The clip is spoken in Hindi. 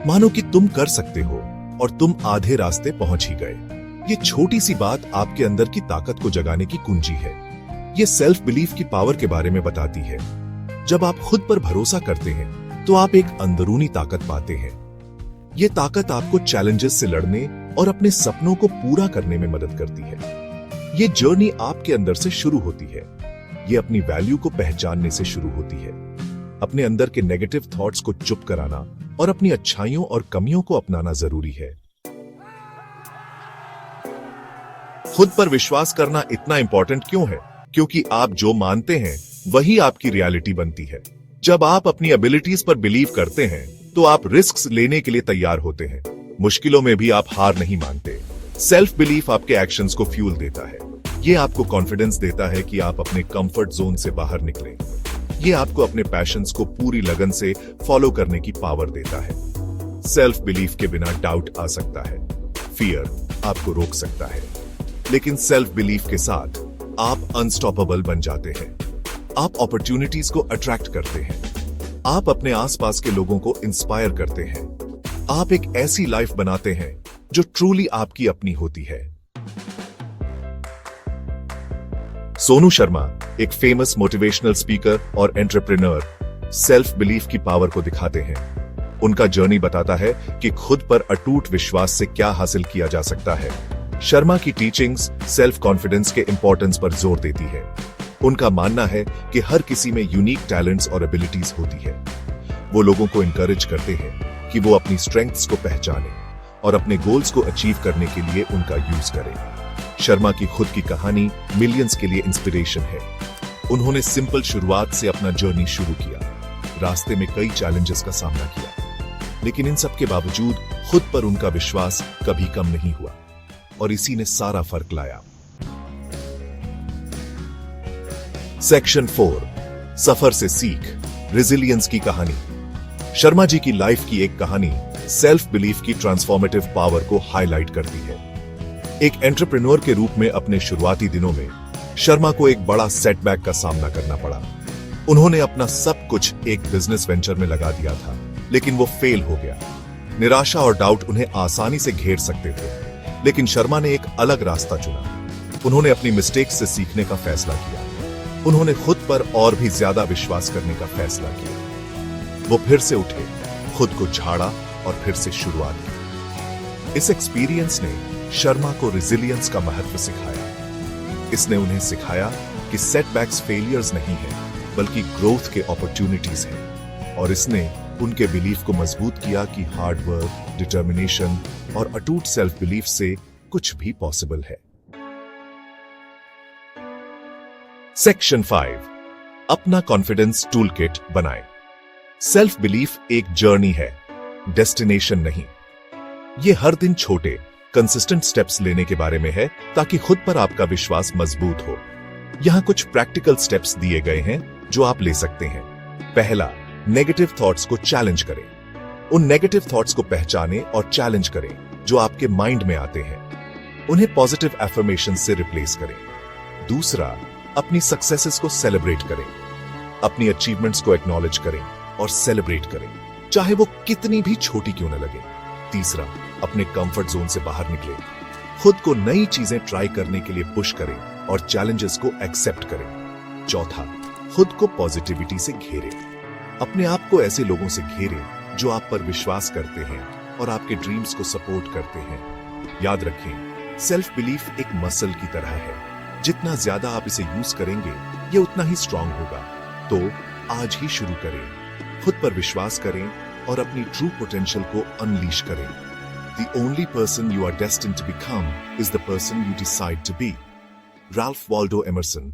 मानो कि तुम कर सकते हो और तुम आधे रास्ते पहुंच ही गए। ये छोटी सी बात आपके अंदर की ताकत को जगाने की कुंजी है। ये सेल्फ बिलीफ की पावर के बारे में बताती है। जब आप खुद पर भरोसा करते हैं तो आप एक अंदरूनी ताकत पाते हैं। ये ताकत आपको चैलेंजेस से लड़ने और अपने सपनों को पूरा करने में मदद करती है। ये जर्नी आपके अंदर से शुरू होती है। ये अपनी वैल्यू को पहचानने से शुरू होती है। अपने अंदर के नेगेटिव थॉट्स को चुप कराना और अपनी अच्छाइयों और कमियों को अपनाना जरूरी है। खुद पर विश्वास करना इतना इंपॉर्टेंट क्यों है? क्योंकि आप जो मानते हैं वही आपकी रियलिटी बनती है। जब आप अपनी एबिलिटीज पर बिलीव करते हैं तो आप रिस्क लेने के लिए तैयार होते हैं। मुश्किलों में भी आप हार नहीं मानते। सेल्फ बिलीफ आपके एक्शंस को फ्यूल देता है। ये आपको कॉन्फिडेंस देता है कि आप अपने कंफर्ट जोन से बाहर निकलें। ये आपको अपने पैशंस को पूरी लगन से फॉलो करने की पावर देता है। सेल्फ बिलीफ के बिना डाउट आ सकता है, फियर आपको रोक सकता है, लेकिन सेल्फ बिलीफ के साथ आप अनस्टॉपेबल बन जाते हैं। आप अपॉर्चुनिटीज को अट्रैक्ट करते हैं। आप अपने आसपास के लोगों को इंस्पायर करते हैं। आप एक ऐसी लाइफ बनाते हैं जो ट्रूली आपकी अपनी होती है। सोनू शर्मा, एक फेमस मोटिवेशनल स्पीकर और एंटरप्रेन्योर, सेल्फ बिलीफ की पावर को दिखाते हैं। उनका जर्नी बताता है कि खुद पर अटूट विश्वास से क्या हासिल किया जा सकता है। शर्मा की टीचिंग्स सेल्फ कॉन्फिडेंस के इंपॉर्टेंस पर जोर देती है। उनका मानना है कि हर किसी में यूनिक टैलेंट्स और एबिलिटीज होती है। वो लोगों को इंकरेज करते हैं कि वो अपनी स्ट्रेंथ्स को पहचानें और अपने गोल्स को अचीव करने के लिए उनका यूज करें। शर्मा की खुद की कहानी मिलियंस के लिए इंस्पिरेशन है। उन्होंने सिंपल शुरुआत से अपना जर्नी शुरू किया, रास्ते में कई चैलेंजेस का सामना किया, लेकिन इन सब के बावजूद खुद पर उनका विश्वास कभी कम नहीं हुआ और इसी ने सारा फर्क लाया। सेक्शन 4, सफर से सीख, रेजिलियंस की कहानी। शर्मा जी की लाइफ की एक कहानी सेल्फ बिलीफ की ट्रांसफॉर्मेटिव पावर को हाईलाइट करती है। एक एंटरप्रेन्योर के रूप में अपने शुरुआती दिनों में शर्मा को एक बड़ा सेटबैक का सामना करना पड़ा। उन्होंने अपना सब कुछ एक बिजनेस वेंचर में लगा दिया था, लेकिन वो फेल हो गया। निराशा और डाउट उन्हें आसानी से घेर सकते थे, लेकिन शर्मा ने एक अलग रास्ता चुना। उन्होंने अपनी मिस्टेक्स से सीखने का फैसला किया। उन्होंने खुद पर और भी ज्यादा विश्वास करने का फैसला किया। वो फिर से उठे, खुद को झाड़ा और फिर से शुरुआत की। इस एक्सपीरियंस ने शर्मा को रेजिलियंस का महत्व सिखाया। इसने उन्हें सिखाया कि सेटबैक्स फेलियर्स नहीं है, बल्कि ग्रोथ के अपॉर्चुनिटीज हैं, और इसने उनके बिलीफ को मजबूत किया कि हार्ड वर्क, डिटर्मिनेशन और अटूट सेल्फ बिलीफ से कुछ भी पॉसिबल है। सेक्शन 5, अपना कॉन्फिडेंस टूल किट बनाएं। सेल्फ बिलीफ एक जर्नी है, डेस्टिनेशन नहीं। ये हर दिन छोटे कंसिस्टेंट स्टेप्स लेने के बारे में है ताकि खुद पर आपका विश्वास मजबूत हो। यहां कुछ प्रैक्टिकल स्टेप्स दिए गए हैं जो आप ले सकते हैं। पहला, नेगेटिव थॉट्स को चैलेंज करें। उन नेगेटिव थॉट्स को पहचानें और चैलेंज करें जो आपके माइंड में आते हैं। उन्हें पॉजिटिव एफर्मेशन से रिप्लेस करें। दूसरा, अपनी सक्सेसेस को सेलिब्रेट करें। अपनी अचीवमेंट्स को एक्नॉलेज करें और सेलिब्रेट करें, चाहे वो कितनी भी छोटी क्यों न लगे। तीसरा, अपने कंफर्ट जोन से बाहर निकले। खुद को नई चीजें ट्राई करने के लिए पुश करें और चैलेंजेस को एक्सेप्ट करें। चौथा, खुद को पॉजिटिविटी से घेरें। अपने आप को ऐसे लोगों से घेरें जो आप पर विश्वास करते हैं और आपके ड्रीम्स को सपोर्ट करते हैं। याद रखें, सेल्फ बिलीफ एक मसल की तरह है। जितना ज्यादा आप इसे यूज करेंगे, ये उतना ही स्ट्रांग होगा। तो आज ही शुरू करें, खुद पर विश्वास करें और अपनी ट्रू पोटेंशियल को अनलीश करें। The only person you are destined to become is the person you decide to be. Ralph Waldo Emerson.